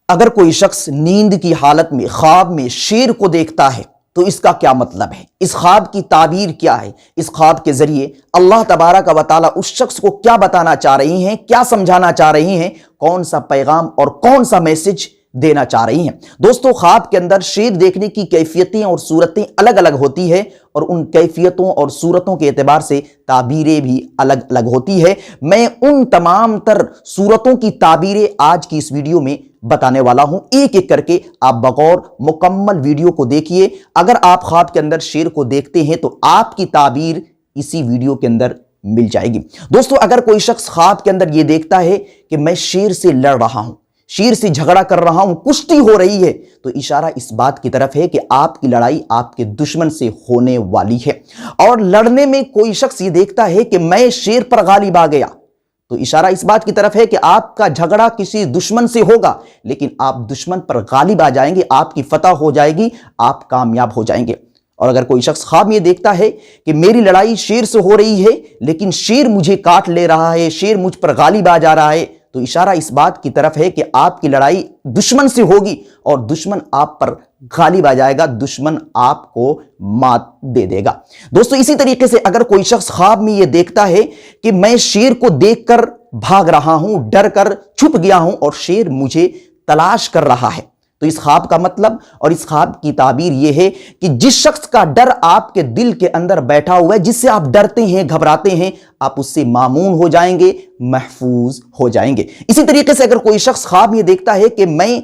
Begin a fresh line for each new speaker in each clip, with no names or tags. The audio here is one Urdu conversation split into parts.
اگر کوئی شخص نیند کی حالت میں خواب میں شیر کو دیکھتا ہے تو اس کا کیا مطلب ہے؟ اس خواب کی تعبیر کیا ہے؟ اس خواب کے ذریعے اللہ تبارک و تعالیٰ اس شخص کو کیا بتانا چاہ رہی ہیں، کیا سمجھانا چاہ رہی ہیں، کون سا پیغام اور کون سا میسج دینا چاہ رہی ہیں؟ دوستو، خواب کے اندر شیر دیکھنے کی کیفیتیں اور صورتیں الگ الگ ہوتی ہے، اور ان کیفیتوں اور صورتوں کے اعتبار سے تعبیریں بھی الگ الگ ہوتی ہے۔ میں ان تمام تر صورتوں کی تعبیریں آج کی اس ویڈیو میں بتانے والا ہوں، ایک ایک کر کے آپ بغور مکمل ویڈیو کو دیکھیے۔ اگر آپ خواب کے اندر شیر کو دیکھتے ہیں تو آپ کی تعبیر اسی ویڈیو کے اندر مل جائے گی۔ دوستو، اگر کوئی شخص خواب کے اندر یہ دیکھتا ہے کہ میں شیر سے لڑ رہا ہوں، شیر سے جھگڑا کر رہا ہوں، کشتی ہو رہی ہے، تو اشارہ اس بات کی طرف ہے کہ آپ کی لڑائی آپ کے دشمن سے ہونے والی ہے۔ اور لڑنے میں کوئی شخص یہ دیکھتا ہے کہ میں شیر پر غالب آ گیا، تو اشارہ اس بات کی طرف ہے کہ آپ کا جھگڑا کسی دشمن سے ہوگا، لیکن آپ دشمن پر غالب آ جائیں گے، آپ کی فتح ہو جائے گی، آپ کامیاب ہو جائیں گے۔ اور اگر کوئی شخص خواب میں یہ دیکھتا ہے کہ میری لڑائی شیر سے ہو رہی ہے، لیکن شیر مجھے کاٹ لے رہا ہے، شیر مجھ پر غالب آ جا رہا ہے، تو اشارہ اس بات کی طرف ہے کہ آپ کی لڑائی دشمن سے ہوگی اور دشمن آپ پر غالب آ جائے گا، دشمن آپ کو مات دے دے گا۔ دوستو، اسی طریقے سے اگر کوئی شخص خواب میں یہ دیکھتا ہے کہ میں شیر کو دیکھ کر بھاگ رہا ہوں، ڈر کر چھپ گیا ہوں اور شیر مجھے تلاش کر رہا ہے، تو اس خواب کا مطلب اور اس خواب کی تعبیر یہ ہے کہ جس شخص کا ڈر آپ کے دل کے اندر بیٹھا ہوا ہے، جس سے آپ ڈرتے ہیں، گھبراتے ہیں، آپ اس سے مامون ہو جائیں گے، محفوظ ہو جائیں گے۔ اسی طریقے سے اگر کوئی شخص خواب میں دیکھتا ہے کہ میں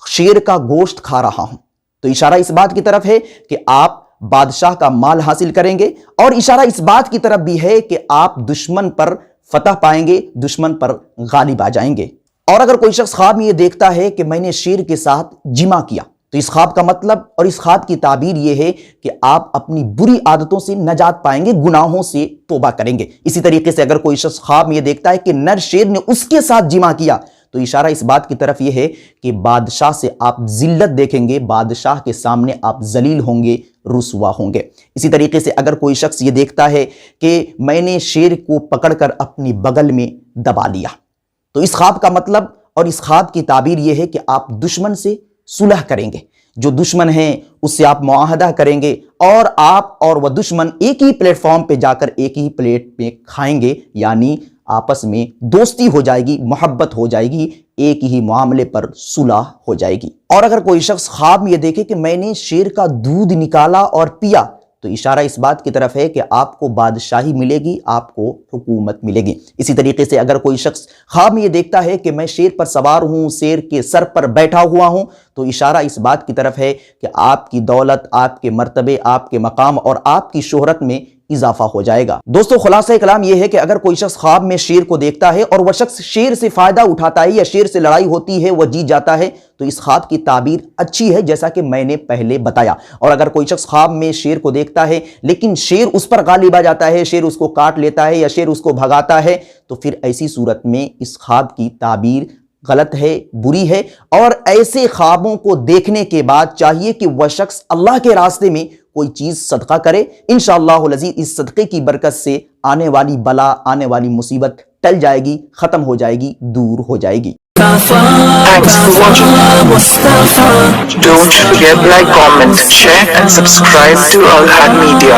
شیر کا گوشت کھا رہا ہوں، تو اشارہ اس بات کی طرف ہے کہ آپ بادشاہ کا مال حاصل کریں گے، اور اشارہ اس بات کی طرف بھی ہے کہ آپ دشمن پر فتح پائیں گے، دشمن پر غالب آ جائیں گے۔ اور اگر کوئی شخص خواب میں یہ دیکھتا ہے کہ میں نے شیر کے ساتھ جمع کیا، تو اس خواب کا مطلب اور اس خواب کی تعبیر یہ ہے کہ آپ اپنی بری عادتوں سے نجات پائیں گے، گناہوں سے توبہ کریں گے۔ اسی طریقے سے اگر کوئی شخص خواب میں یہ دیکھتا ہے کہ نر شیر نے اس کے ساتھ جمع کیا، تو اشارہ اس بات کی طرف یہ ہے کہ بادشاہ سے آپ ذلت دیکھیں گے، بادشاہ کے سامنے آپ ذلیل ہوں گے، رسوا ہوں گے۔ اسی طریقے سے اگر کوئی شخص یہ دیکھتا ہے کہ میں نے شیر کو پکڑ کر اپنی بغل میں دبا لیا، تو اس خواب کا مطلب اور اس خواب کی تعبیر یہ ہے کہ آپ دشمن سے صلح کریں گے، جو دشمن ہیں اس سے آپ معاہدہ کریں گے، اور آپ اور وہ دشمن ایک ہی پلیٹ فارم پہ جا کر ایک ہی پلیٹ میں کھائیں گے، یعنی آپس میں دوستی ہو جائے گی، محبت ہو جائے گی، ایک ہی معاملے پر صلح ہو جائے گی۔ اور اگر کوئی شخص خواب میں یہ دیکھے کہ میں نے شیر کا دودھ نکالا اور پیا، تو اشارہ اس بات کی طرف ہے کہ آپ کو بادشاہی ملے گی، آپ کو حکومت ملے گی۔ اسی طریقے سے اگر کوئی شخص خواب میں یہ دیکھتا ہے کہ میں شیر پر سوار ہوں، شیر کے سر پر بیٹھا ہوا ہوں، تو اشارہ اس بات کی طرف ہے کہ آپ کی دولت، آپ کے مرتبے، آپ کے مقام اور آپ کی شہرت میں اضافہ ہو جائے گا۔ دوستو، خلاصہ کلام یہ ہے کہ اگر کوئی شخص خواب میں شیر کو دیکھتا ہے اور وہ شخص شیر سے فائدہ اٹھاتا ہے یا شیر سے لڑائی ہوتی ہے، وہ جیت جاتا ہے، تو اس خواب کی تعبیر اچھی ہے، جیسا کہ میں نے پہلے بتایا۔ اور اگر کوئی شخص خواب میں شیر کو دیکھتا ہے لیکن شیر اس پر غالب آ جاتا ہے، شیر اس کو کاٹ لیتا ہے یا شیر اس کو بھگاتا ہے، تو پھر ایسی صورت میں اس خواب کی تعبیر غلط ہے، بری ہے، اور ایسے خوابوں کو دیکھنے کے بعد چاہیے کہ وہ شخص اللہ کے راستے میں کوئی چیز صدقہ کرے۔ انشاءاللہ العزیز اس صدقے کی برکت سے آنے والی بلا، آنے والی مصیبت ٹل جائے گی، ختم ہو جائے گی، دور ہو جائے گی۔
Thanks for watching. Don't forget like, comment, share and subscribe to Al Had Media.